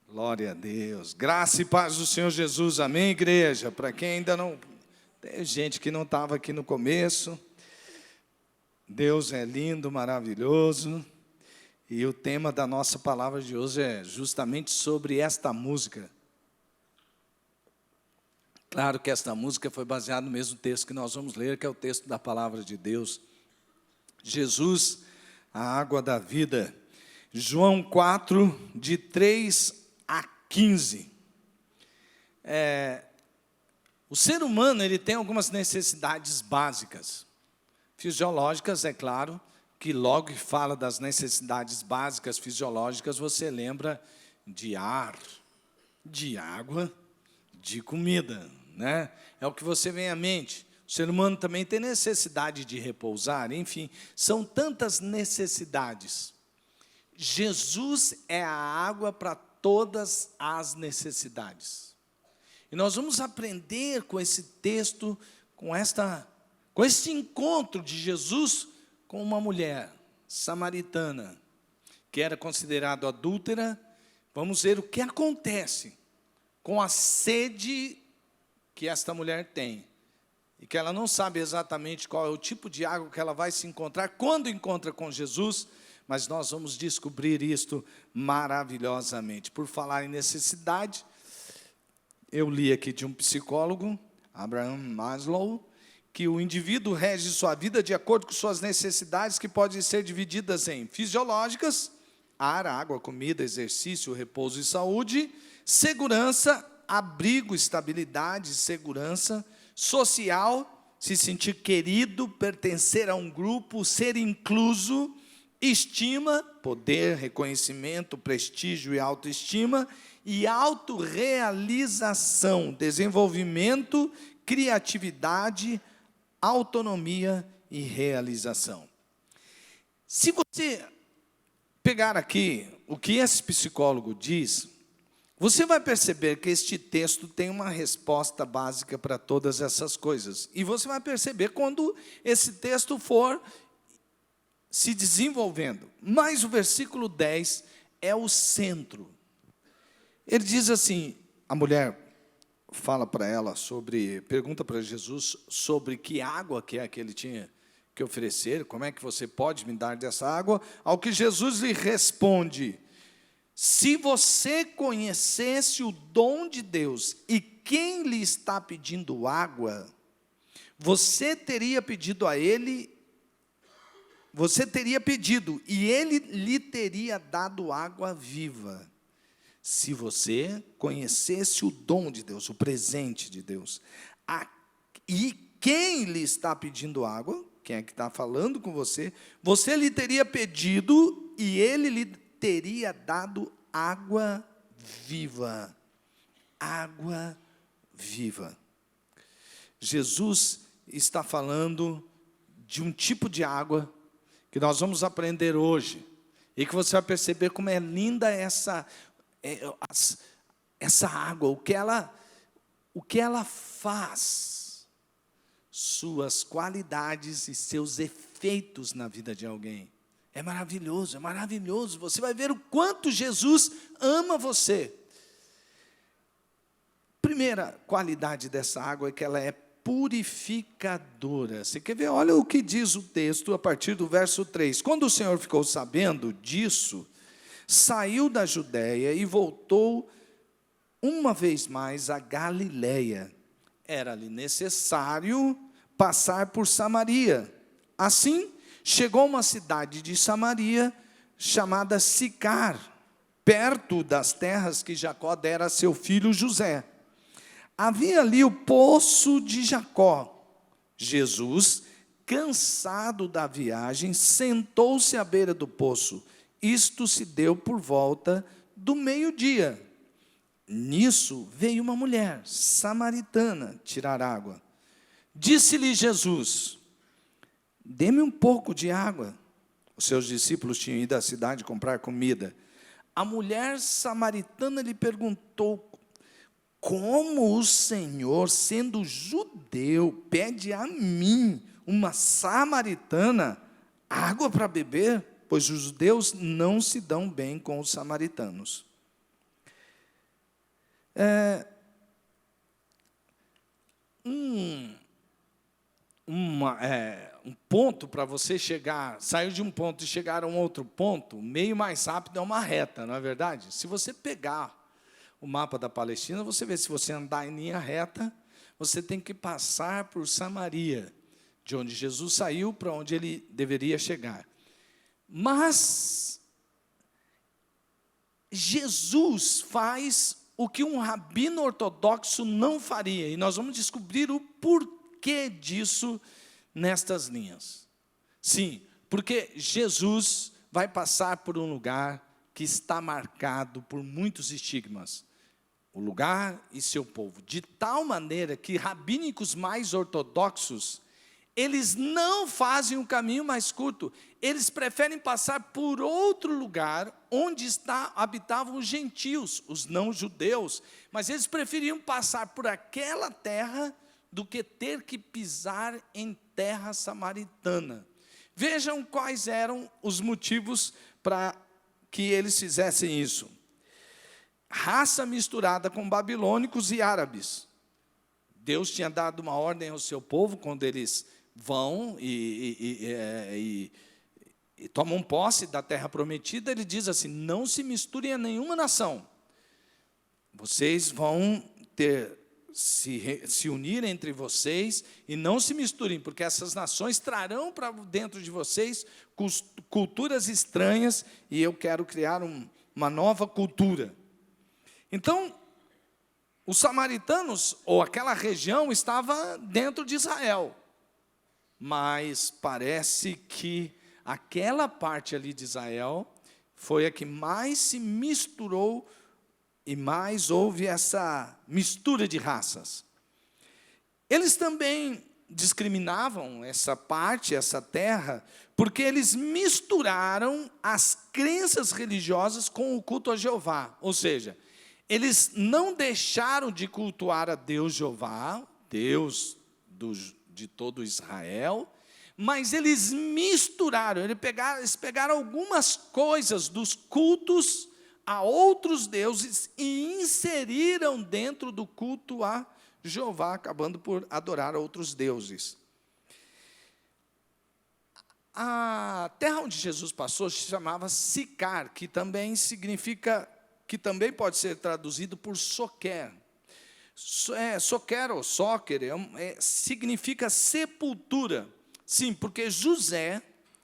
Glória a Deus. Graça e paz do Senhor Jesus. Amém, igreja? Para quem ainda não... Tem gente que não estava aqui no começo. Deus é lindo, maravilhoso. E o tema da nossa palavra de hoje é justamente sobre esta música. Claro que esta música foi baseada no mesmo texto que nós vamos ler, que é o texto da palavra de Deus. Jesus, a água da vida. João 4, de 3 a 15. O ser humano ele tem algumas necessidades básicas. Fisiológicas, é claro, que logo que fala das necessidades básicas fisiológicas, você lembra de ar, de água, de comida, né? É o que você vem à mente. O ser humano também tem necessidade de repousar, enfim, são tantas necessidades. Jesus é a água para todas as necessidades. E nós vamos aprender com esse texto, com esse encontro de Jesus com uma mulher samaritana, que era considerada adúltera. Vamos ver o que acontece com a sede que esta mulher tem. E que ela não sabe exatamente qual é o tipo de água que ela vai se encontrar quando encontra com Jesus, mas nós vamos descobrir isto maravilhosamente. Por falar em necessidade, eu li aqui de um psicólogo, Abraham Maslow, que o indivíduo rege sua vida de acordo com suas necessidades, que podem ser divididas em fisiológicas, ar, água, comida, exercício, repouso e saúde, segurança, abrigo, estabilidade, segurança, social, se sentir querido, pertencer a um grupo, ser incluso, estima, poder, reconhecimento, prestígio e autoestima, e autorrealização, desenvolvimento, criatividade, autonomia e realização. Se você pegar aqui o que esse psicólogo diz, você vai perceber que este texto tem uma resposta básica para todas essas coisas. E você vai perceber quando esse texto for se desenvolvendo. Mas o versículo 10 é o centro. Ele diz assim, a mulher fala para ela pergunta para Jesus sobre que água que é que ele tinha que oferecer, como é que você pode me dar dessa água, ao que Jesus lhe responde: se você conhecesse o dom de Deus e quem lhe está pedindo água, você teria pedido a ele, e ele lhe teria dado água viva. Se você conhecesse o dom de Deus, o presente de Deus, e quem lhe está pedindo água, quem é que está falando com você, você lhe teria pedido e ele lhe teria dado água viva. Água viva. Jesus está falando de um tipo de água que nós vamos aprender hoje, e que você vai perceber como é linda essa água, o que ela faz, suas qualidades e seus efeitos na vida de alguém. É maravilhoso, é maravilhoso. Você vai ver o quanto Jesus ama você. Primeira qualidade dessa água é que ela é purificadora. Você quer ver? Olha o que diz o texto a partir do verso 3. Quando o Senhor ficou sabendo disso, saiu da Judéia e voltou uma vez mais a Galiléia. Era-lhe necessário passar por Samaria. Assim, chegou a uma cidade de Samaria, chamada Sicar, perto das terras que Jacó dera a seu filho José. Havia ali o poço de Jacó. Jesus, cansado da viagem, sentou-se à beira do poço. Isto se deu por volta do meio-dia. Nisso veio uma mulher samaritana tirar água. Disse-lhe Jesus: dê-me um pouco de água. Os seus discípulos tinham ido à cidade comprar comida. A mulher samaritana lhe perguntou: como o Senhor, sendo judeu, pede a mim, uma samaritana, água para beber? Pois os judeus não se dão bem com os samaritanos. Um ponto para você chegar, sair de um ponto e chegar a um outro ponto, o meio mais rápido é uma reta, não é verdade? Se você pegar o mapa da Palestina, você vê, se você andar em linha reta, você tem que passar por Samaria, de onde Jesus saiu para onde ele deveria chegar. Mas Jesus faz o que um rabino ortodoxo não faria, e nós vamos descobrir o porquê disso nestas linhas. Sim, porque Jesus vai passar por um lugar que está marcado por muitos estigmas. O lugar e seu povo. De tal maneira que rabínicos mais ortodoxos, eles não fazem um caminho mais curto. Eles preferem passar por outro lugar onde habitavam os gentios, os não-judeus. Mas eles preferiam passar por aquela terra do que ter que pisar em terra samaritana. Vejam quais eram os motivos para que eles fizessem isso. Raça misturada com babilônicos e árabes. Deus tinha dado uma ordem ao seu povo, quando eles vão e tomam posse da terra prometida, ele diz assim: não se misturem a nenhuma nação. Vocês vão se unir entre vocês e não se misturem, porque essas nações trarão para dentro de vocês culturas estranhas, e eu quero criar uma nova cultura. Então, os samaritanos, ou aquela região, estava dentro de Israel, mas parece que aquela parte ali de Israel foi a que mais se misturou e mais houve essa mistura de raças. Eles também discriminavam essa parte, essa terra, porque eles misturaram as crenças religiosas com o culto a Jeová. Ou seja, eles não deixaram de cultuar a Deus Jeová, Deus de todo Israel, mas eles misturaram, eles pegaram algumas coisas dos cultos a outros deuses e inseriram dentro do culto a Jeová, acabando por adorar outros deuses. A terra onde Jesus passou se chamava Sicar, que também pode ser traduzido por Soquer. Soquer ou Sóquer significa sepultura. Sim, porque José,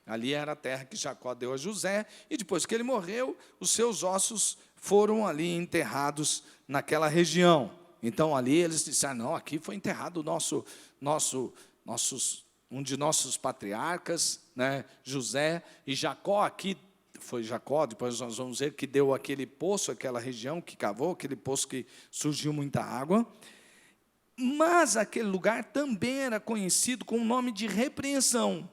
ali era a terra que Jacó deu a José, e depois que ele morreu, os seus ossos foram ali enterrados naquela região. Então ali eles disseram: não, aqui foi enterrado um de nossos patriarcas, né, José, e Jacó aqui. Foi Jacó, depois nós vamos ver, que deu aquele poço, aquela região que cavou, aquele poço que surgiu muita água. Mas aquele lugar também era conhecido com o nome de repreensão,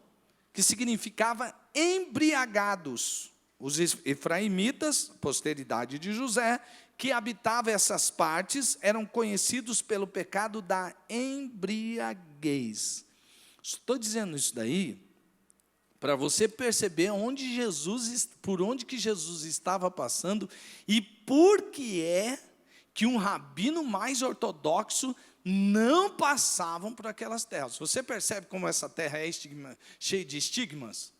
que significava embriagados. Os efraimitas, posteridade de José, que habitavam essas partes, eram conhecidos pelo pecado da embriaguez. Estou dizendo isso daí para você perceber por onde que Jesus estava passando e por que é que um rabino mais ortodoxo não passavam por aquelas terras. Você percebe como essa terra é cheia de estigmas?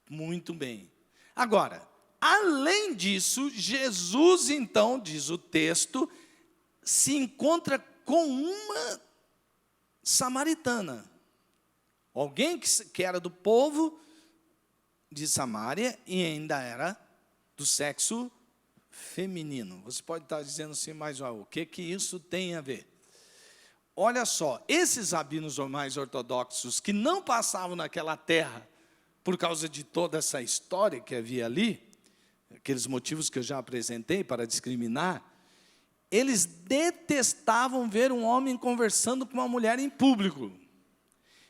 Muito bem. Agora, além disso, Jesus, então, diz o texto, se encontra com uma samaritana. Alguém que era do povo de Samaria e ainda era do sexo feminino. Você pode estar dizendo assim, mas o que isso tem a ver? Olha só, esses rabinos mais ortodoxos que não passavam naquela terra por causa de toda essa história que havia ali, aqueles motivos que eu já apresentei para discriminar, eles detestavam ver um homem conversando com uma mulher em público,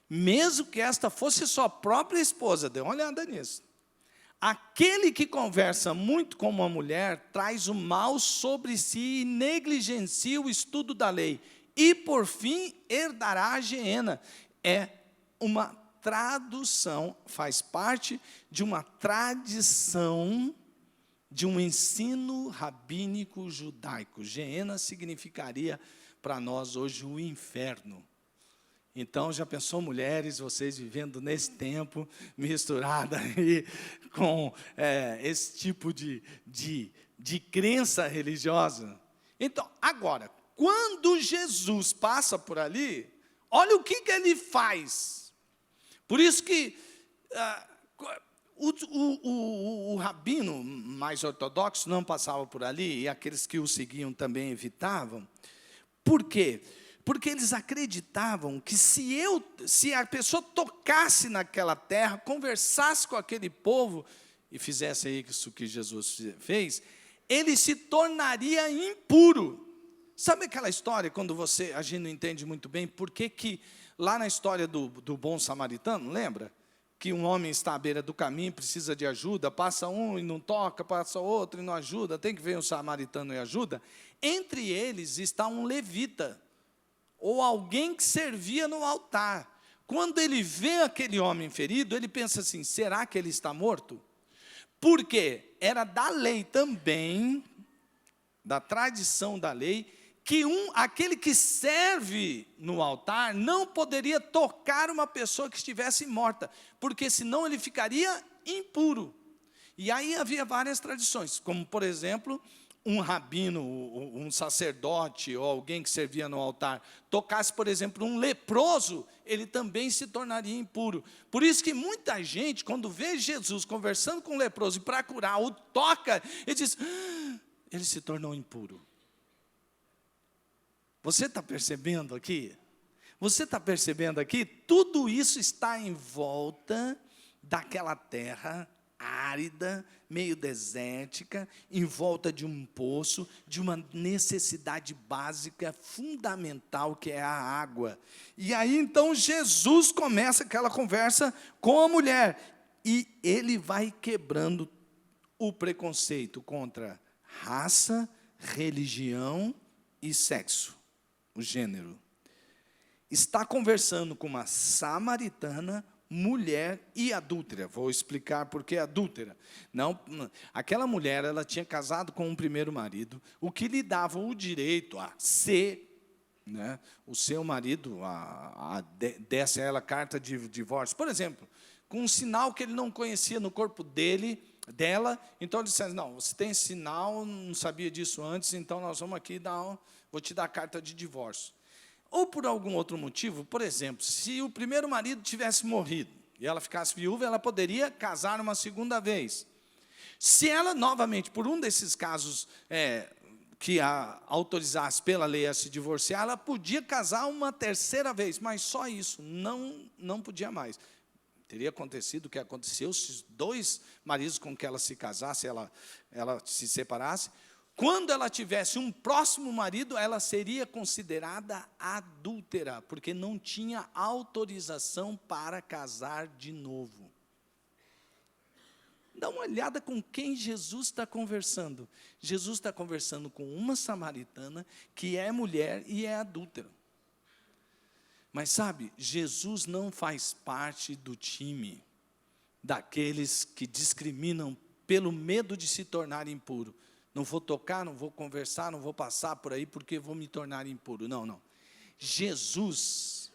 mesmo que esta fosse sua própria esposa. Dê uma olhada nisso. Aquele que conversa muito com uma mulher traz o mal sobre si e negligencia o estudo da lei, e por fim herdará a geena. É uma tradução, faz parte de uma tradição de um ensino rabínico judaico. Geena significaria para nós hoje o inferno. Então, já pensou, mulheres, vocês vivendo nesse tempo, misturada aí com esse tipo de crença religiosa? Então, agora, quando Jesus passa por ali, olha o que ele faz. Por isso que o rabino mais ortodoxo não passava por ali, e aqueles que o seguiam também evitavam. Por quê? Porque eles acreditavam que se a pessoa tocasse naquela terra, conversasse com aquele povo, e fizesse isso que Jesus fez, ele se tornaria impuro. Sabe aquela história, quando a gente não entende muito bem, por que lá na história do bom samaritano, lembra? Que um homem está à beira do caminho, precisa de ajuda, passa um e não toca, passa outro e não ajuda, tem que ver um samaritano e ajuda. Entre eles está um levita, ou alguém que servia no altar. Quando ele vê aquele homem ferido, ele pensa assim, será que ele está morto? Porque era da lei também, da tradição da lei, que aquele que serve no altar não poderia tocar uma pessoa que estivesse morta, porque senão ele ficaria impuro. E aí havia várias tradições, como por exemplo, um rabino, um sacerdote ou alguém que servia no altar, tocasse, por exemplo, um leproso, ele também se tornaria impuro. Por isso que muita gente, quando vê Jesus conversando com um leproso e para curar, o toca, ele diz, ele se tornou impuro. Você está percebendo aqui? Você está percebendo aqui? Tudo isso está em volta daquela terra árida, meio desértica, em volta de um poço, de uma necessidade básica, fundamental, que é a água. E aí, então, Jesus começa aquela conversa com a mulher, e ele vai quebrando o preconceito contra raça, religião e sexo, o gênero. Está conversando com uma samaritana, mulher e adúltera. Vou explicar por que adúltera. Não, aquela mulher, ela tinha casado com um primeiro marido, o que lhe dava o direito a ser, né, o seu marido, desse a ela carta de divórcio. Por exemplo, com um sinal que ele não conhecia no corpo dela, então ele disse, não, você tem esse sinal, não sabia disso antes, então nós vamos aqui vou te dar a carta de divórcio. Ou por algum outro motivo, por exemplo, se o primeiro marido tivesse morrido e ela ficasse viúva, ela poderia casar uma segunda vez. Se ela, novamente, por um desses casos que a autorizasse pela lei a se divorciar, ela podia casar uma terceira vez, mas só isso, não podia mais. Teria acontecido o que aconteceu se os dois maridos com que ela se casasse, ela se separasse. Quando ela tivesse um próximo marido, ela seria considerada adúltera, porque não tinha autorização para casar de novo. Dá uma olhada com quem Jesus está conversando. Jesus está conversando com uma samaritana que é mulher e é adúltera. Mas sabe, Jesus não faz parte do time daqueles que discriminam pelo medo de se tornar impuro. Não vou tocar, não vou conversar, não vou passar por aí porque vou me tornar impuro. Não. Jesus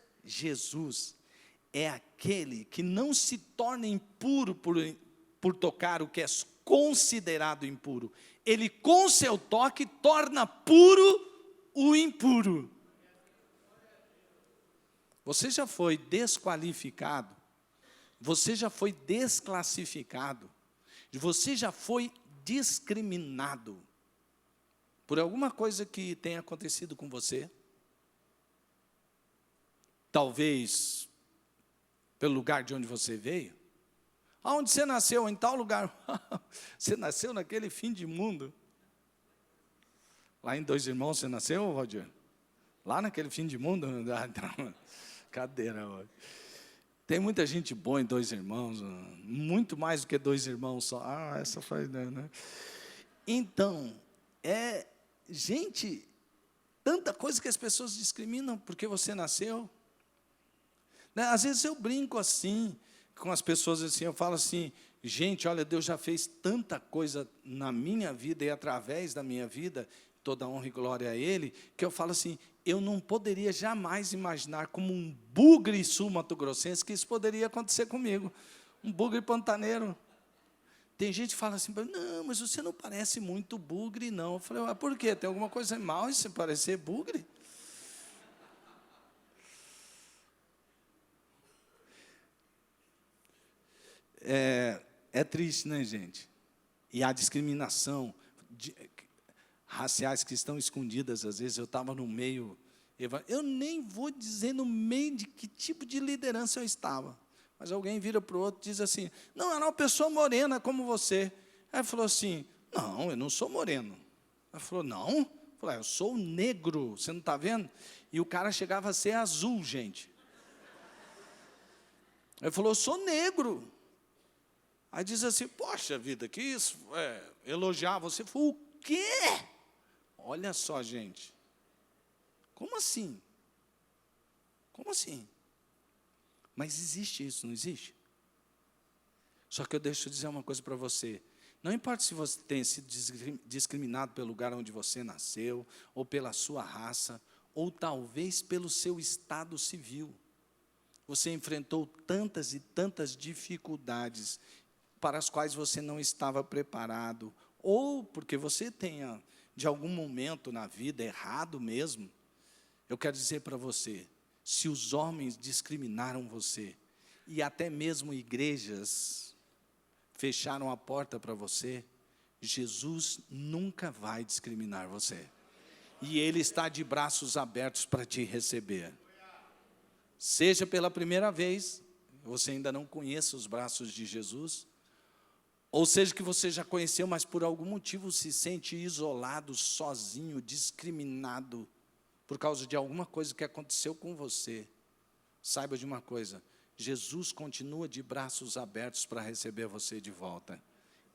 é aquele que não se torna impuro por tocar o que é considerado impuro. Ele, com seu toque, torna puro o impuro. Você já foi desqualificado, você já foi desclassificado, você já foi discriminado por alguma coisa que tenha acontecido com você? Talvez pelo lugar de onde você veio? Aonde você nasceu? Em tal lugar. Você nasceu naquele fim de mundo. Lá em Dois Irmãos você nasceu, Valdir? Lá naquele fim de mundo? Cadeira. Tem muita gente boa em Dois Irmãos, muito mais do que dois irmãos só. Essa foi, né? Então, gente, tanta coisa que as pessoas discriminam porque você nasceu. Né? Às vezes eu brinco assim com as pessoas, assim, eu falo assim, Gente, olha, Deus já fez tanta coisa na minha vida e através da minha vida, toda honra e glória a Ele, que eu falo assim, eu não poderia jamais imaginar como um bugre sul-mato-grossense que isso poderia acontecer comigo. Um bugre pantaneiro. Tem gente que fala assim, não, mas você não parece muito bugre, não. Eu falei, por quê? Tem alguma coisa mal em você parecer bugre? É triste, né, gente? E a discriminação raciais que estão escondidas, às vezes eu estava no meio, eu nem vou dizer no meio de que tipo de liderança eu estava, mas alguém vira para o outro e diz assim, não, era uma pessoa morena como você. Aí falou assim, não, eu não sou moreno. Ela falou, não? Eu falei, eu sou negro, você não está vendo? E o cara chegava a ser azul, gente. Ele falou, eu sou negro. Aí diz assim, poxa vida, que isso, elogiar você. Falei, o quê? Olha só, gente. Como assim? Como assim? Mas existe isso, não existe? Só que eu deixo dizer uma coisa para você. Não importa se você tenha sido discriminado pelo lugar onde você nasceu, ou pela sua raça, ou talvez pelo seu estado civil. Você enfrentou tantas e tantas dificuldades para as quais você não estava preparado, ou porque você tenha, de algum momento na vida, errado mesmo. Eu quero dizer para você, se os homens discriminaram você, e até mesmo igrejas fecharam a porta para você, Jesus nunca vai discriminar você. E Ele está de braços abertos para te receber. Seja pela primeira vez, você ainda não conheça os braços de Jesus, ou seja que você já conheceu, mas por algum motivo se sente isolado, sozinho, discriminado, por causa de alguma coisa que aconteceu com você. Saiba de uma coisa, Jesus continua de braços abertos para receber você de volta.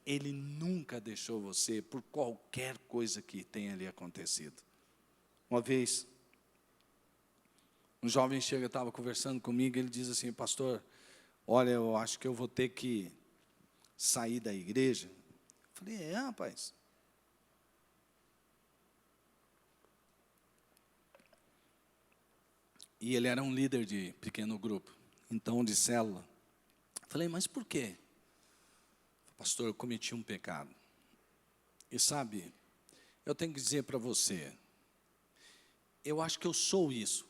Ele nunca deixou você por qualquer coisa que tenha lhe acontecido. Uma vez, um jovem chega, estava conversando comigo, ele diz assim, pastor, olha, eu acho que eu vou ter que sair da igreja. Eu falei, rapaz. E ele era um líder de pequeno grupo, então de célula. Eu falei, mas por quê? Pastor, eu cometi um pecado. E sabe, eu tenho que dizer para você, eu acho que eu sou isso.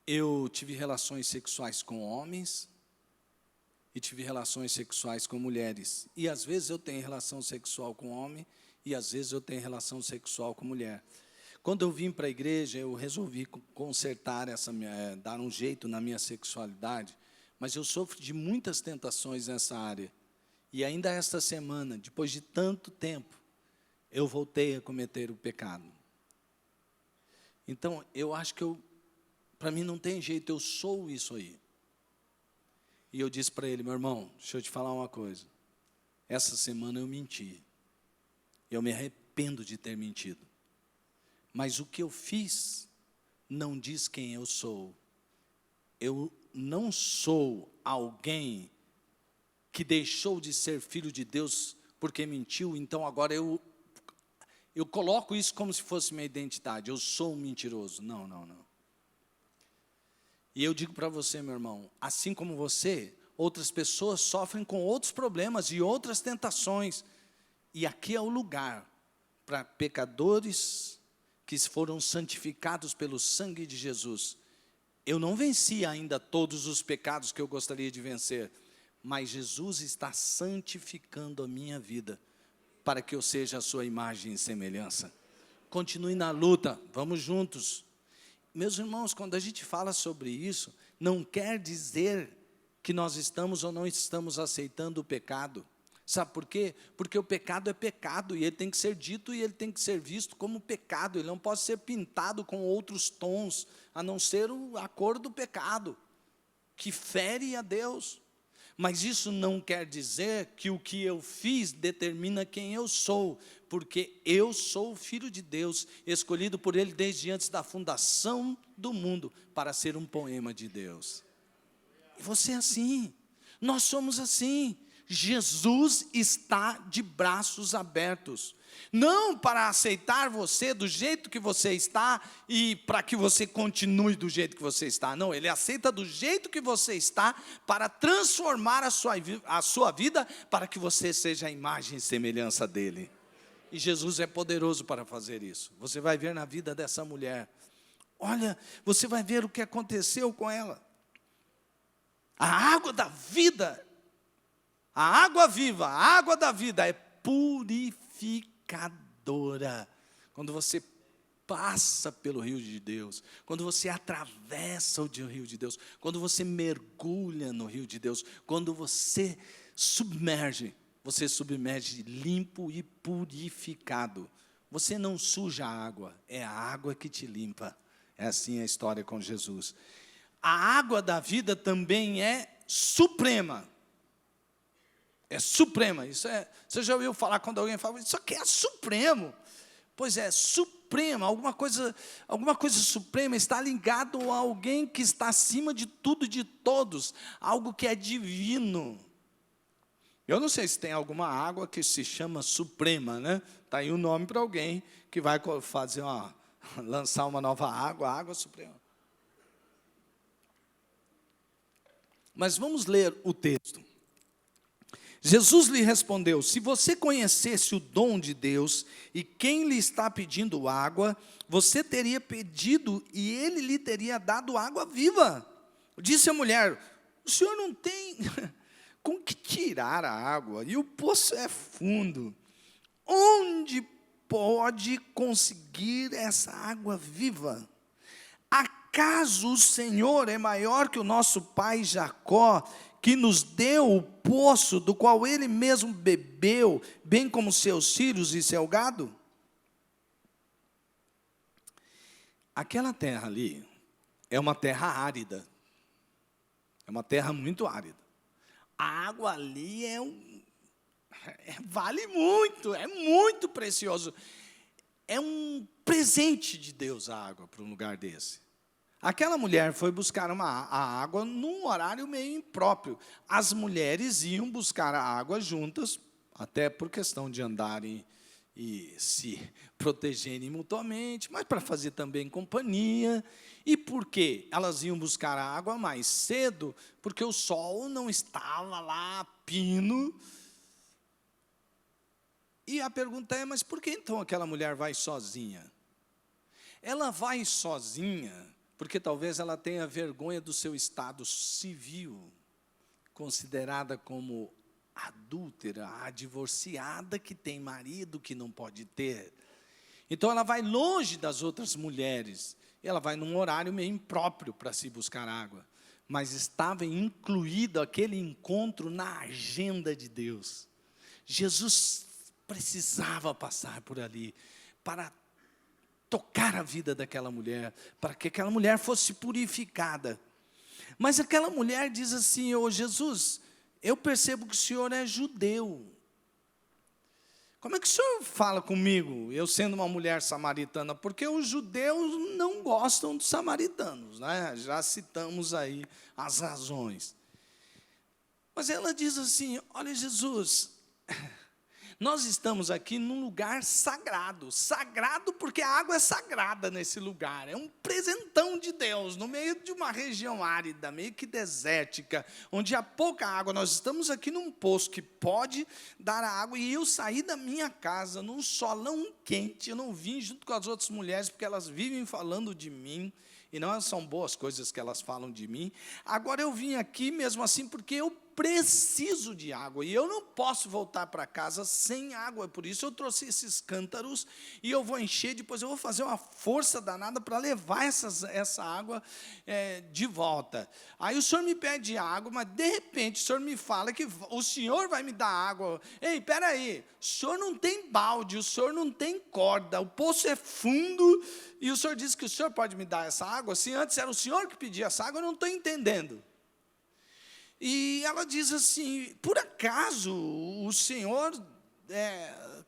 Eu tive relações sexuais com homens, e tive relações sexuais com mulheres. E às vezes eu tenho relação sexual com homem, e às vezes eu tenho relação sexual com mulher. Quando eu vim para a igreja, eu resolvi consertar dar um jeito na minha sexualidade, mas eu sofro de muitas tentações nessa área. E ainda esta semana, depois de tanto tempo, eu voltei a cometer o pecado. Então, eu acho que para mim não tem jeito, eu sou isso aí. E eu disse para ele, meu irmão, deixa eu te falar uma coisa. Essa semana eu menti. Eu me arrependo de ter mentido. Mas o que eu fiz não diz quem eu sou. Eu não sou alguém que deixou de ser filho de Deus porque mentiu, então agora eu coloco isso como se fosse minha identidade. Eu sou um mentiroso. Não, não, não. E eu digo para você, meu irmão, assim como você, outras pessoas sofrem com outros problemas e outras tentações. E aqui é o lugar para pecadores que foram santificados pelo sangue de Jesus. Eu não venci ainda todos os pecados que eu gostaria de vencer, mas Jesus está santificando a minha vida para que eu seja a sua imagem e semelhança. Continue na luta, vamos juntos. Meus irmãos, quando a gente fala sobre isso, não quer dizer que nós estamos ou não estamos aceitando o pecado. Sabe por quê? Porque o pecado é pecado, e ele tem que ser dito e ele tem que ser visto como pecado. Ele não pode ser pintado com outros tons, a não ser a cor do pecado, que fere a Deus. Mas isso não quer dizer que o que eu fiz determina quem eu sou, porque eu sou o Filho de Deus, escolhido por Ele desde antes da fundação do mundo, para ser um poema de Deus. E você é assim. Nós somos assim. Jesus está de braços abertos. Não para aceitar você do jeito que você está e para que você continue do jeito que você está. Não, Ele aceita do jeito que você está para transformar a sua vida para que você seja a imagem e semelhança dEle. E Jesus é poderoso para fazer isso. Você vai ver na vida dessa mulher. Olha, você vai ver o que aconteceu com ela. A água da vida, a água viva, a água da vida é purificadora. Quando você passa pelo rio de Deus, quando você atravessa o rio de Deus, quando você mergulha no rio de Deus, quando você submerge limpo e purificado. Você não suja a água, é a água que te limpa. É assim a história com Jesus. A água da vida também é suprema. É suprema. Você já ouviu falar quando alguém fala, isso aqui é supremo. Pois é, suprema, alguma coisa suprema está ligado a alguém que está acima de tudo e de todos, algo que é divino. Eu não sei se tem alguma água que se chama suprema, né? Está aí um nome para alguém que vai fazer lançar uma nova água suprema. Mas vamos ler o texto. Jesus lhe respondeu: se você conhecesse o dom de Deus e quem lhe está pedindo água, você teria pedido e ele lhe teria dado água viva. Disse a mulher: o senhor não tem com que tirar a água e o poço é fundo. Onde pode conseguir essa água viva? Acaso o Senhor é maior que o nosso pai Jacó, que nos deu o poço do qual ele mesmo bebeu, bem como seus filhos e seu gado? Aquela terra ali é uma terra árida. É uma terra muito árida. A água ali vale muito, é muito precioso. É um presente de Deus a água para um lugar desse. Aquela mulher foi buscar a água num horário meio impróprio. As mulheres iam buscar a água juntas, até por questão de andarem e se protegerem mutuamente, mas para fazer também companhia. E por quê? Elas iam buscar a água mais cedo, porque o sol não estava lá a pino. E a pergunta é, mas por que então aquela mulher vai sozinha? Ela vai sozinha porque talvez ela tenha vergonha do seu estado civil, considerada como adúltera, a divorciada que tem marido que não pode ter. Então ela vai longe das outras mulheres, e ela vai num horário meio impróprio para se buscar água, mas estava incluído aquele encontro na agenda de Deus. Jesus precisava passar por ali para tocar a vida daquela mulher, para que aquela mulher fosse purificada. Mas aquela mulher diz assim: ô Jesus, eu percebo que o senhor é judeu. Como é que o senhor fala comigo, eu sendo uma mulher samaritana? Porque os judeus não gostam dos samaritanos, né? Já citamos aí as razões. Mas ela diz assim: olha Jesus, nós estamos aqui num lugar sagrado. Sagrado porque a água é sagrada nesse lugar. É um presentão de Deus, no meio de uma região árida, meio que desértica, onde há pouca água. Nós estamos aqui num poço que pode dar a água. E eu saí da minha casa num solão quente. Eu não vim junto com as outras mulheres, porque elas vivem falando de mim. E não são boas coisas que elas falam de mim. Agora eu vim aqui mesmo assim porque eu preciso de água, e eu não posso voltar para casa sem água, por isso eu trouxe esses cântaros, e eu vou encher, depois eu vou fazer uma força danada para levar essa água de volta. Aí o senhor me pede água, mas de repente o senhor me fala que o senhor vai me dar água. Ei, espera aí, o senhor não tem balde, o senhor não tem corda, o poço é fundo, e o senhor diz que o senhor pode me dar essa água? Se antes era o senhor que pedia essa água, eu não estou entendendo. E ela diz assim: por acaso o senhor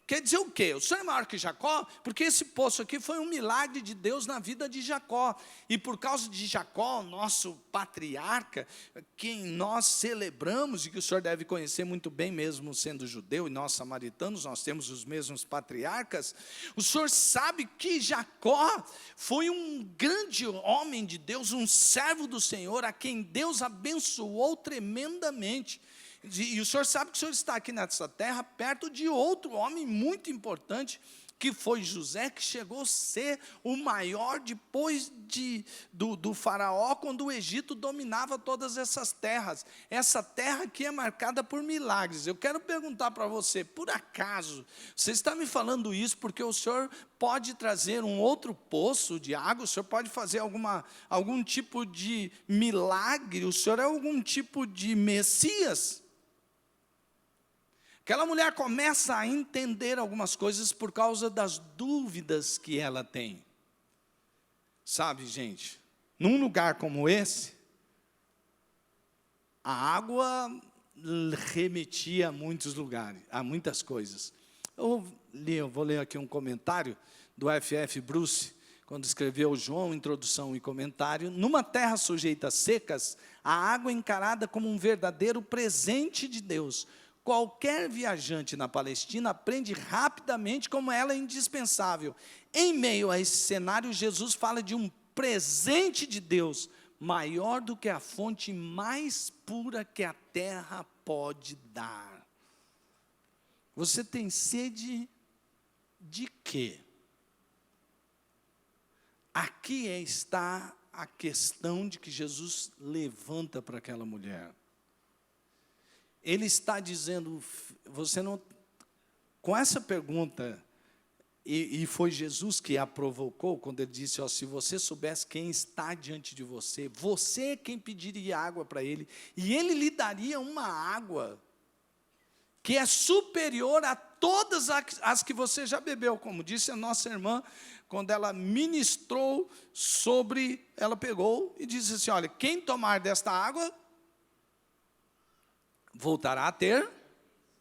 Quer dizer o quê? O senhor é maior que Jacó? Porque esse poço aqui foi um milagre de Deus na vida de Jacó. E por causa de Jacó, nosso patriarca, quem nós celebramos, e que o senhor deve conhecer muito bem, mesmo sendo judeu e nós samaritanos, nós temos os mesmos patriarcas. O senhor sabe que Jacó foi um grande homem de Deus, um servo do Senhor, a quem Deus abençoou tremendamente. E o senhor sabe que o senhor está aqui nessa terra perto de outro homem muito importante, que foi José, que chegou a ser o maior depois do faraó, quando o Egito dominava todas essas terras. Essa terra aqui é marcada por milagres. Eu quero perguntar para você, por acaso, você está me falando isso porque o senhor pode trazer um outro poço de água, o senhor pode fazer algum tipo de milagre, o senhor é algum tipo de Messias? Aquela mulher começa a entender algumas coisas por causa das dúvidas que ela tem. Sabe, gente, num lugar como esse, a água remetia a muitos lugares, a muitas coisas. Eu vou ler aqui um comentário do F.F. Bruce, quando escreveu João, introdução e comentário. Numa terra sujeita a secas, a água é encarada como um verdadeiro presente de Deus. Qualquer viajante na Palestina aprende rapidamente como ela é indispensável. Em meio a esse cenário, Jesus fala de um presente de Deus, maior do que a fonte mais pura que a terra pode dar. Você tem sede de quê? Aqui está a questão de que Jesus levanta para aquela mulher. Ele está dizendo, você não, com essa pergunta, e foi Jesus que a provocou, quando ele disse, ó, se você soubesse quem está diante de você, você é quem pediria água para ele, e ele lhe daria uma água, que é superior a todas as que você já bebeu, como disse a nossa irmã, quando ela ministrou sobre, ela pegou e disse assim, olha, quem tomar desta água, voltará a ter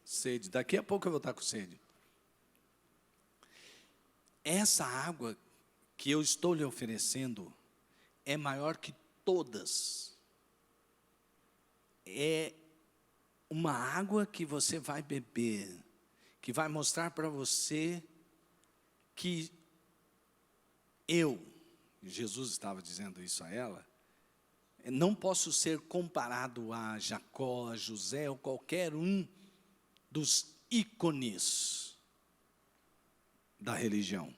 sede. Daqui a pouco eu vou estar com sede. Essa água que eu estou lhe oferecendo é maior que todas. É uma água que você vai beber, que vai mostrar para você que Jesus estava dizendo isso a ela, não posso ser comparado a Jacó, a José ou qualquer um dos ícones da religião.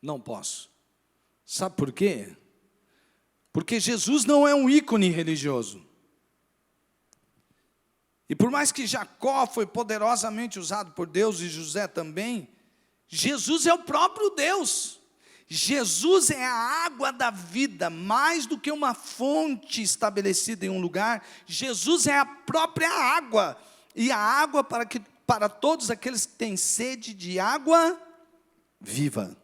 Não posso. Sabe por quê? Porque Jesus não é um ícone religioso. E por mais que Jacó foi poderosamente usado por Deus e José também, Jesus é o próprio Deus. Jesus é a água da vida, mais do que uma fonte estabelecida em um lugar. Jesus é a própria água, e a água para todos aqueles que têm sede de água viva.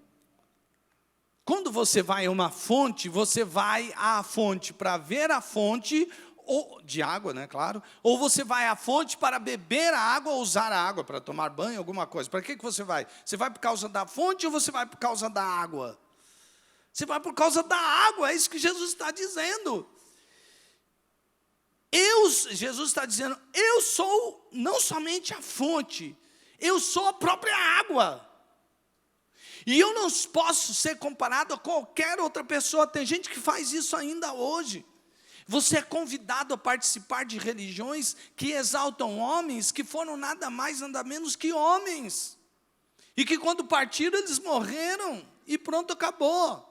Quando você vai a uma fonte, você vai à fonte para ver a fonte, ou de água, né, claro, ou você vai à fonte para beber a água ou usar a água, para tomar banho, alguma coisa. Para que você vai? Você vai por causa da fonte ou você vai por causa da água? Você vai por causa da água, é isso que Jesus está dizendo. Jesus está dizendo, eu sou não somente a fonte, eu sou a própria água. E eu não posso ser comparado a qualquer outra pessoa. Tem gente que faz isso ainda hoje. Você é convidado a participar de religiões que exaltam homens que foram nada mais, nada menos que homens. E que quando partiram, eles morreram. E pronto, acabou.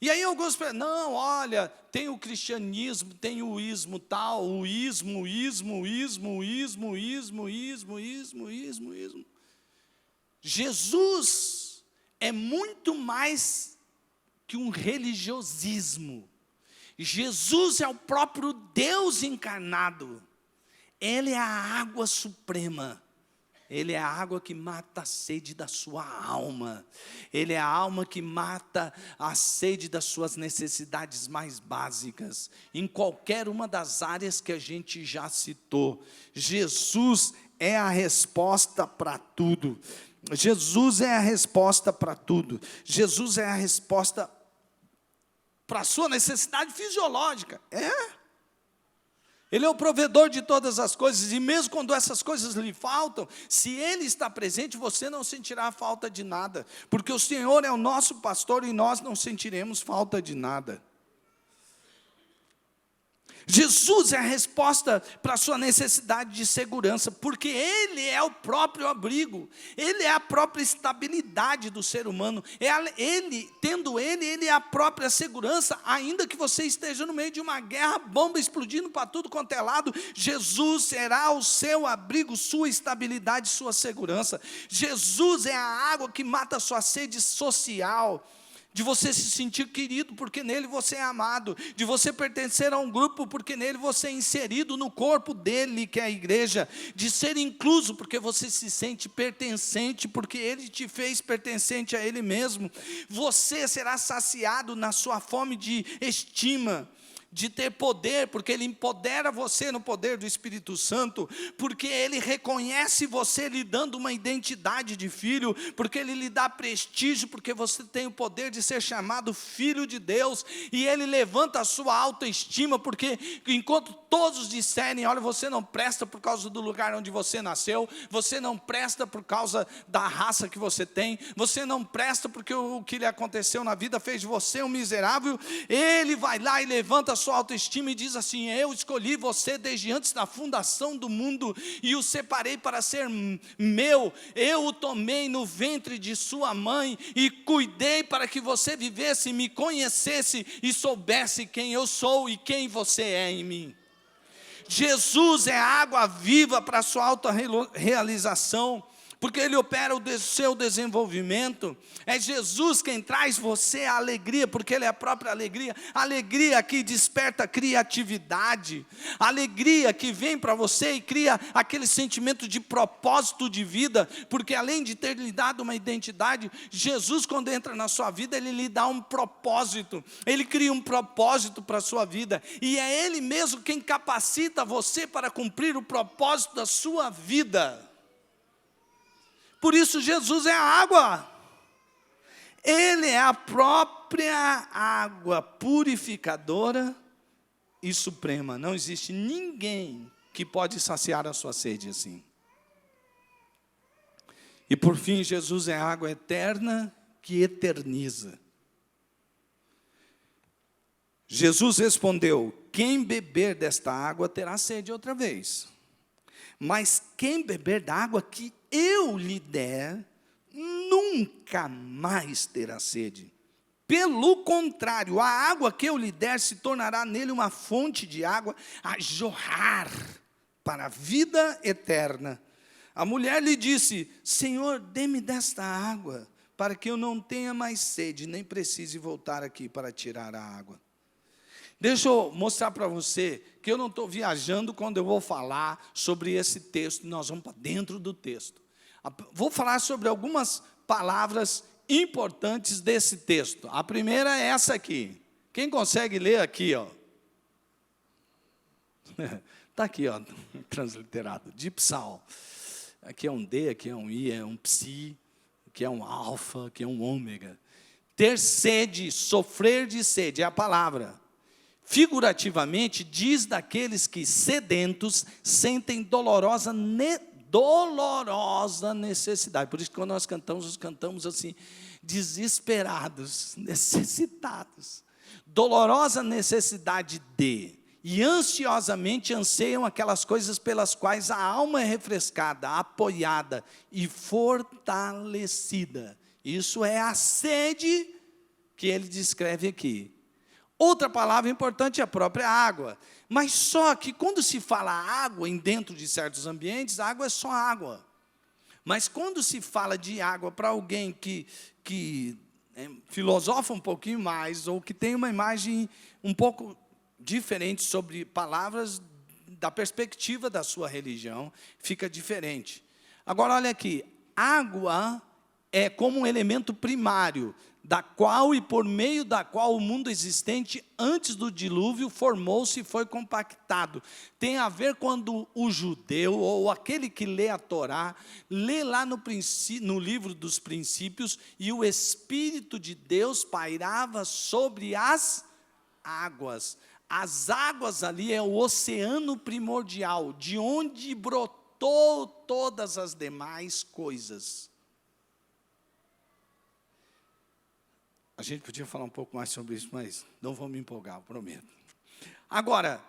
E aí alguns pensam, não, olha, tem o cristianismo, tem o ismo tal, o ismo. Jesus é muito mais que um religiosismo. Jesus é o próprio Deus encarnado. Ele é a água suprema. Ele é a água que mata a sede da sua alma. Ele é a alma que mata a sede das suas necessidades mais básicas, em qualquer uma das áreas que a gente já citou. Jesus é a resposta para tudo. Jesus é a resposta para tudo. Jesus é a resposta para a sua necessidade fisiológica. Ele é o provedor de todas as coisas, e mesmo quando essas coisas lhe faltam, se Ele está presente, você não sentirá falta de nada, porque o Senhor é o nosso pastor e nós não sentiremos falta de nada. Jesus é a resposta para a sua necessidade de segurança, porque Ele é o próprio abrigo, Ele é a própria estabilidade do ser humano, tendo Ele é a própria segurança, ainda que você esteja no meio de uma guerra, bomba explodindo para tudo quanto é lado, Jesus será o seu abrigo, sua estabilidade, sua segurança. Jesus é a água que mata a sua sede social, de você se sentir querido, porque nele você é amado, de você pertencer a um grupo, porque nele você é inserido no corpo dele, que é a igreja, de ser incluso, porque você se sente pertencente, porque ele te fez pertencente a ele mesmo. Você será saciado na sua fome de estima, de ter poder, porque Ele empodera você no poder do Espírito Santo, porque Ele reconhece você lhe dando uma identidade de filho, porque Ele lhe dá prestígio, porque você tem o poder de ser chamado filho de Deus, e Ele levanta a sua autoestima, porque enquanto todos disserem, olha, você não presta por causa do lugar onde você nasceu, você não presta por causa da raça que você tem, você não presta porque o que lhe aconteceu na vida fez de você um miserável, Ele vai lá e levanta a sua autoestima e diz assim: eu escolhi você desde antes da fundação do mundo e o separei para ser meu, eu o tomei no ventre de sua mãe e cuidei para que você vivesse, me conhecesse e soubesse quem eu sou e quem você é em mim. Jesus é a água viva para a sua autorrealização, porque Ele opera o seu desenvolvimento. É Jesus quem traz você a alegria, porque Ele é a própria alegria. Alegria que desperta criatividade, alegria que vem para você e cria aquele sentimento de propósito de vida, porque além de ter lhe dado uma identidade, Jesus, quando entra na sua vida, Ele lhe dá um propósito, Ele cria um propósito para a sua vida, e é Ele mesmo quem capacita você para cumprir o propósito da sua vida. Por isso Jesus é a água, Ele é a própria água purificadora e suprema. Não existe ninguém que pode saciar a sua sede assim. E por fim, Jesus é a água eterna que eterniza. Jesus respondeu: quem beber desta água terá sede outra vez, mas quem beber da água que eu lhe der, nunca mais terá sede. Pelo contrário, a água que eu lhe der se tornará nele uma fonte de água a jorrar para a vida eterna. A mulher lhe disse: Senhor, dê-me desta água, para que eu não tenha mais sede, nem precise voltar aqui para tirar a água. Deixa eu mostrar para você que eu não estou viajando quando eu vou falar sobre esse texto. Nós vamos para dentro do texto. Vou falar sobre algumas palavras importantes desse texto. A primeira é essa aqui. Quem consegue ler aqui, ó? Está aqui, ó, transliterado. Dipsal. Aqui é um D, aqui é um I, é um psi, aqui é um alfa, aqui é um ômega. Ter sede, sofrer de sede, é a palavra. Figurativamente, diz daqueles que sedentos sentem dolorosa necessidade. Por isso que quando nós cantamos assim, desesperados, necessitados. Dolorosa necessidade de, e ansiosamente anseiam aquelas coisas pelas quais a alma é refrescada, apoiada e fortalecida. Isso é a sede que ele descreve aqui. Outra palavra importante é a própria água. Mas só que quando se fala água dentro de certos ambientes, a água é só água. Mas quando se fala de água para alguém que filosofa um pouquinho mais, ou que tem uma imagem um pouco diferente sobre palavras, da perspectiva da sua religião, fica diferente. Agora olha aqui, água é como um elemento primário, da qual e por meio da qual o mundo existente antes do dilúvio formou-se e foi compactado. Tem a ver quando o judeu, ou aquele que lê a Torá, lê lá no livro dos princípios, e o Espírito de Deus pairava sobre as águas. As águas ali é o oceano primordial, de onde brotou todas as demais coisas. A gente podia falar um pouco mais sobre isso, mas não vou me empolgar, eu prometo. Agora,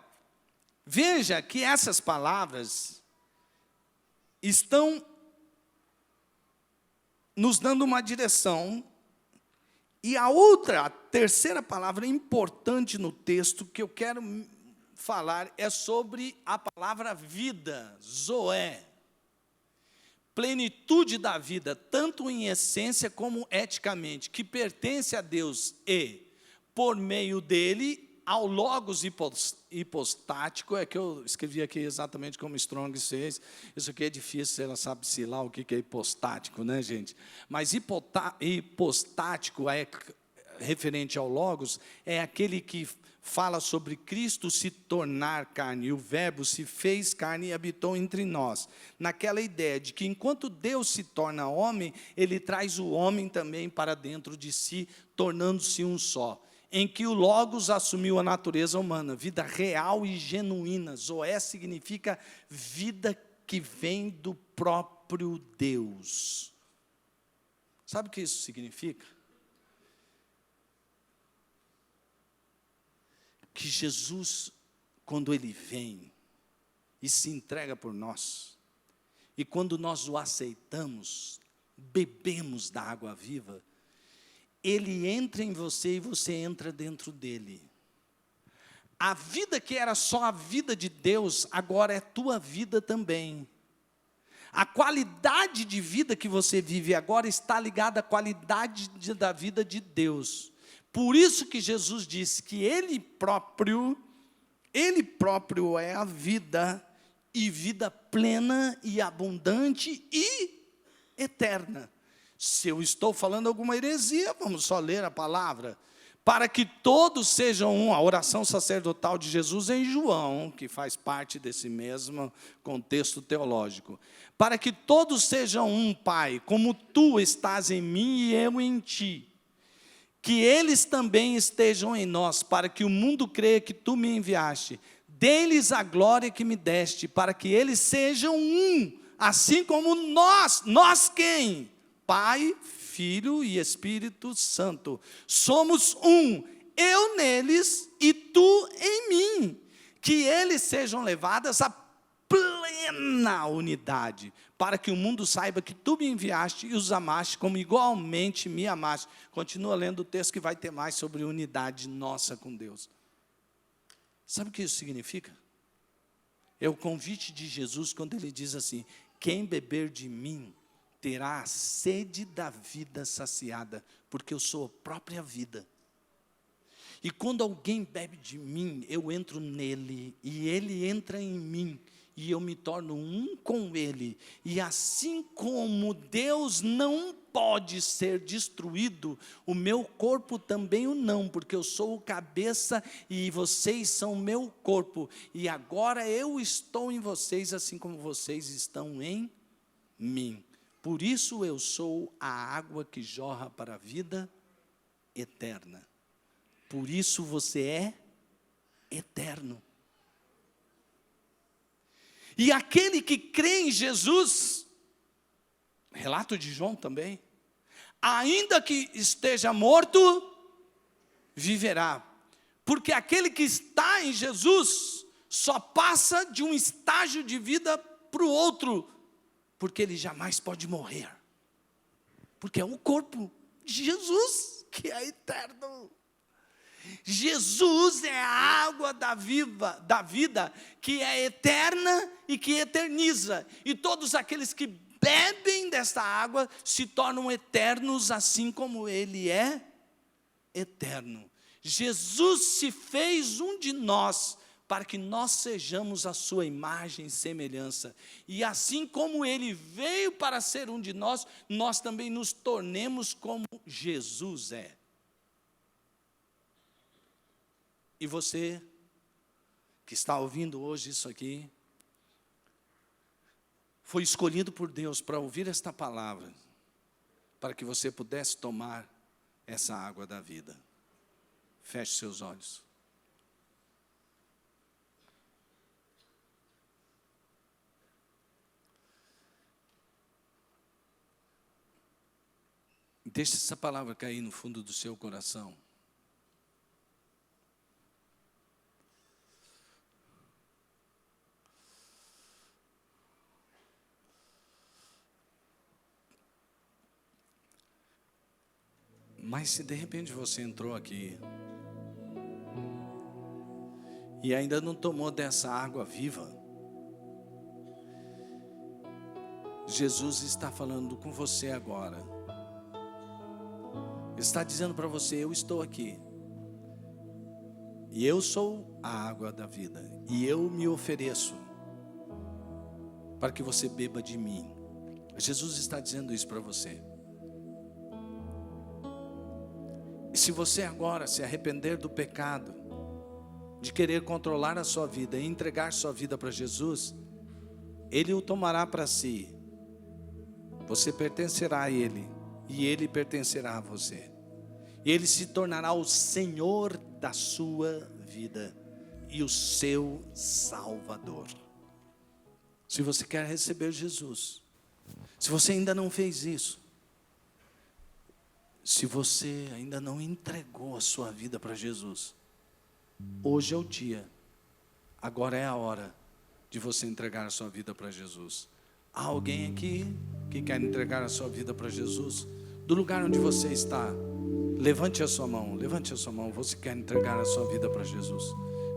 veja que essas palavras estão nos dando uma direção. E a terceira palavra importante no texto que eu quero falar é sobre a palavra vida, zoé. Plenitude da vida, tanto em essência como eticamente, que pertence a Deus e, por meio dele, ao logos hipostático, é que eu escrevi aqui exatamente como Strong fez. Isso aqui é difícil, ela sabe-se lá o que é hipostático, né, gente? Mas hipostático é referente ao logos, é aquele que fala sobre Cristo se tornar carne, e o verbo se fez carne e habitou entre nós, naquela ideia de que enquanto Deus se torna homem, ele traz o homem também para dentro de si, tornando-se um só, em que o logos assumiu a natureza humana, vida real e genuína. Zoé significa vida que vem do próprio Deus. Sabe o que isso significa? Que Jesus, quando Ele vem e se entrega por nós, e quando nós o aceitamos, bebemos da água viva, Ele entra em você e você entra dentro dele. A vida que era só a vida de Deus, agora é tua vida também. A qualidade de vida que você vive agora está ligada à qualidade da vida de Deus. Por isso que Jesus disse que Ele próprio é a vida, e vida plena e abundante e eterna. Se eu estou falando alguma heresia, vamos só ler a palavra. Para que todos sejam um, a oração sacerdotal de Jesus em João, que faz parte desse mesmo contexto teológico. Para que todos sejam um, Pai, como Tu estás em mim e eu em Ti. Que eles também estejam em nós, para que o mundo creia que Tu me enviaste. Dê-lhes a glória que me deste, para que eles sejam um, assim como nós. Nós quem? Pai, Filho e Espírito Santo. Somos um, eu neles e Tu em mim. Que eles sejam levados à plena unidade, para que o mundo saiba que Tu me enviaste e os amaste como igualmente me amaste. Continua lendo o texto que vai ter mais sobre unidade nossa com Deus. Sabe o que isso significa? É o convite de Jesus quando Ele diz assim: quem beber de mim terá a sede da vida saciada, porque eu sou a própria vida. E quando alguém bebe de mim, eu entro nele, e ele entra em mim, e eu me torno um com Ele. E assim como Deus não pode ser destruído, o meu corpo também o não, porque eu sou o cabeça e vocês são o meu corpo. E agora eu estou em vocês, assim como vocês estão em mim. Por isso eu sou a água que jorra para a vida eterna. Por isso você é eterno. E aquele que crê em Jesus, relato de João também, ainda que esteja morto, viverá. Porque aquele que está em Jesus só passa de um estágio de vida para o outro, porque ele jamais pode morrer. Porque é o corpo de Jesus que é eterno. Jesus é a água da vida, que é eterna e que eterniza. E todos aqueles que bebem desta água se tornam eternos, assim como Ele é eterno. Jesus se fez um de nós, para que nós sejamos a sua imagem e semelhança. E assim como ele veio para ser um de nós, nós também nos tornemos como Jesus é. E você que está ouvindo hoje isso aqui, foi escolhido por Deus para ouvir esta palavra, para que você pudesse tomar essa água da vida. Feche seus olhos. Deixe essa palavra cair no fundo do seu coração. Mas se de repente você entrou aqui e ainda não tomou dessa água viva, Jesus está falando com você agora. Ele está dizendo para você: eu estou aqui. E eu sou a água da vida. E eu me ofereço para que você beba de mim. Jesus está dizendo isso para você. E se você agora se arrepender do pecado, de querer controlar a sua vida e entregar sua vida para Jesus, Ele o tomará para si. Você pertencerá a Ele e Ele pertencerá a você. E Ele se tornará o Senhor da sua vida e o seu Salvador. Se você quer receber Jesus, se você ainda não fez isso, se você ainda não entregou a sua vida para Jesus, hoje é o dia, agora é a hora de você entregar a sua vida para Jesus. Há alguém aqui que quer entregar a sua vida para Jesus? Do lugar onde você está, levante a sua mão, você quer entregar a sua vida para Jesus.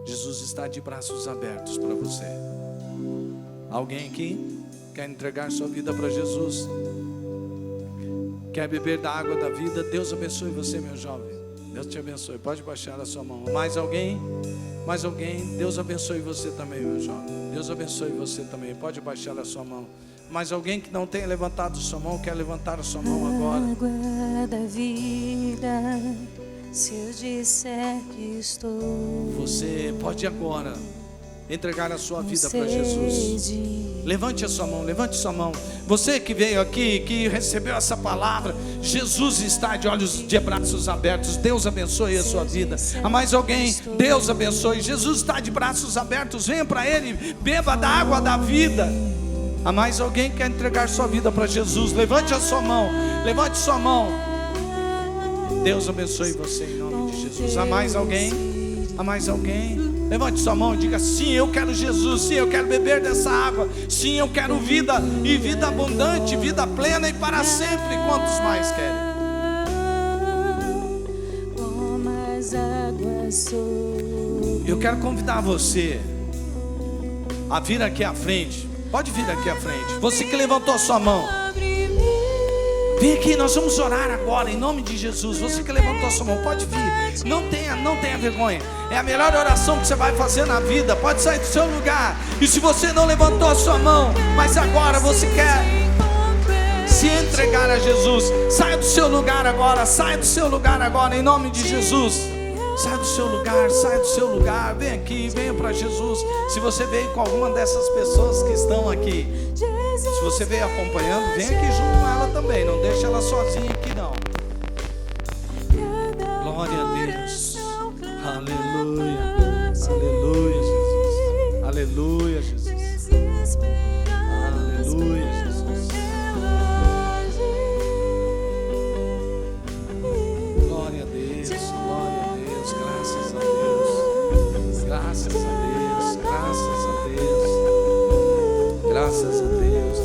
Jesus está de braços abertos para você. Alguém aqui quer entregar a sua vida para Jesus? Quer beber da água da vida? Deus abençoe você, meu jovem. Deus te abençoe. Pode baixar a sua mão. Mais alguém? Mais alguém? Deus abençoe você também, meu jovem. Deus abençoe você também. Pode baixar a sua mão. Mais alguém que não tenha levantado sua mão, quer levantar a sua mão agora? Água da vida, se eu disser que estou. Você pode agora entregar a sua vida para Jesus. Levante a sua mão, levante sua mão. Você que veio aqui, que recebeu essa palavra, Jesus está de olhos, de braços abertos. Deus abençoe a sua vida. Há mais alguém? Deus abençoe. Jesus está de braços abertos. Venha para Ele, beba da água da vida. Há mais alguém que quer entregar sua vida para Jesus? Levante a sua mão, levante sua mão. Deus abençoe você em nome de Jesus. Há mais alguém? Há mais alguém? Levante sua mão e diga: sim, eu quero Jesus, sim, eu quero beber dessa água, sim, eu quero vida, e vida abundante, vida plena e para sempre. Quantos mais querem? Eu quero convidar você a vir aqui à frente. Pode vir aqui à frente. Você que levantou a sua mão, vem aqui, nós vamos orar agora em nome de Jesus. Você que levantou a sua mão, pode vir. Não tenha vergonha. É a melhor oração que você vai fazer na vida. Pode sair do seu lugar. E se você não levantou a sua mão, mas agora você quer se entregar a Jesus, saia do seu lugar agora. Saia do seu lugar agora em nome de Jesus. Saia do seu lugar, saia do seu lugar. Vem aqui, venha para Jesus. Se você veio com alguma dessas pessoas que estão aqui, se você veio acompanhando, vem aqui junto com ela também. Não deixe ela sozinha aqui não. Glória a Deus. Aleluia. Aleluia, Jesus. Aleluia, Jesus. Aleluia, Jesus. Glória a Deus. Glória a Deus. Graças a Deus. Graças a Deus. Graças a Deus. Graças a Deus.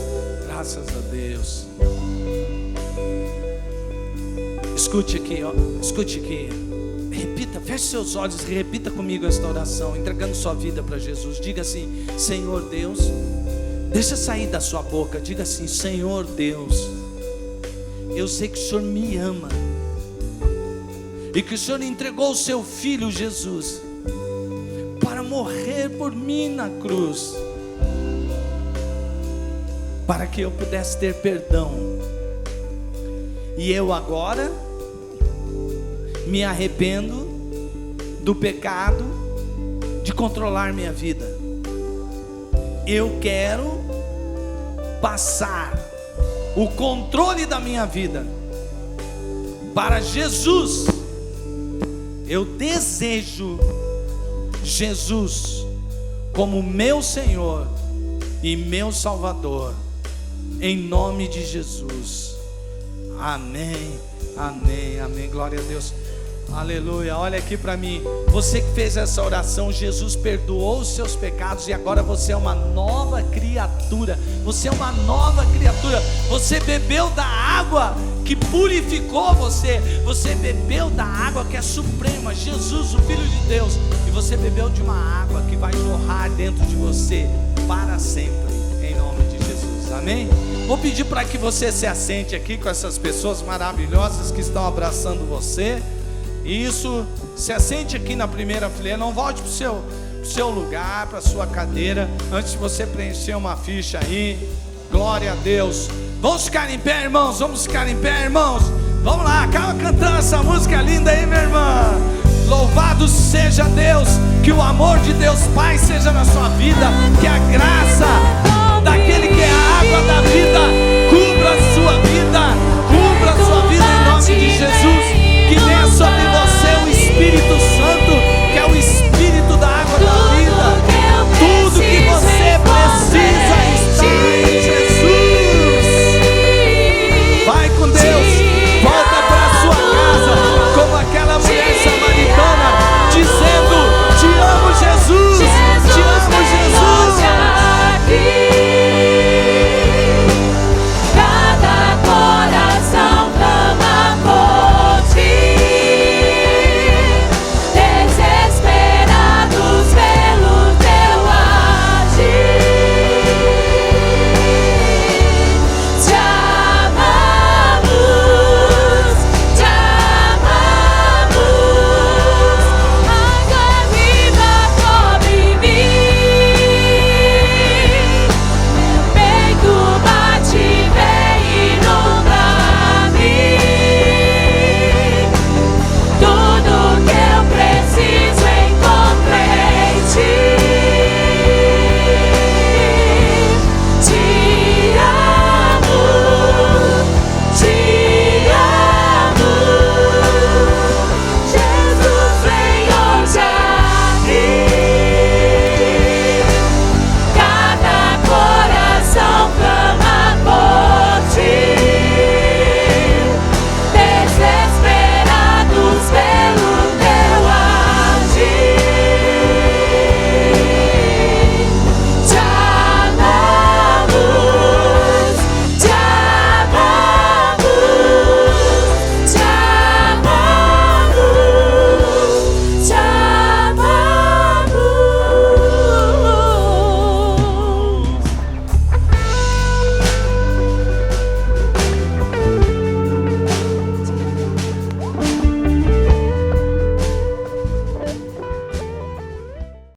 Graças a Deus. Escute aqui, ó. Escute aqui. Repita, feche seus olhos e repita comigo esta oração, entregando sua vida para Jesus. Diga assim: Senhor Deus, deixa sair da sua boca. Diga assim: Senhor Deus, eu sei que o Senhor me ama e que o Senhor entregou o seu Filho Jesus para morrer por mim na cruz, para que eu pudesse ter perdão. E eu agora me arrependo do pecado de controlar minha vida. Eu quero passar o controle da minha vida para Jesus. Eu desejo Jesus como meu Senhor e meu Salvador, em nome de Jesus. Amém, amém, amém. Glória a Deus. Aleluia. Olha aqui para mim. Você que fez essa oração, Jesus perdoou os seus pecados e agora você é uma nova criatura. Você é uma nova criatura. Você bebeu da água que purificou você. Você bebeu da água que é suprema, Jesus, o Filho de Deus. E você bebeu de uma água que vai jorrar dentro de você para sempre, em nome de Jesus. Amém? Vou pedir para que você se assente aqui com essas pessoas maravilhosas que estão abraçando você. Isso, se assente aqui na primeira fileira. Não volte para o seu lugar, para a sua cadeira, antes de você preencher uma ficha aí. Glória a Deus. Vamos ficar em pé, irmãos. Vamos ficar em pé, irmãos. Vamos lá, acaba cantando essa música linda aí, minha irmã. Louvado seja Deus. Que o amor de Deus Pai seja na sua vida. Que a graça daquele que é a água da vida cubra a sua vida. Cubra a sua vida em nome de Jesus.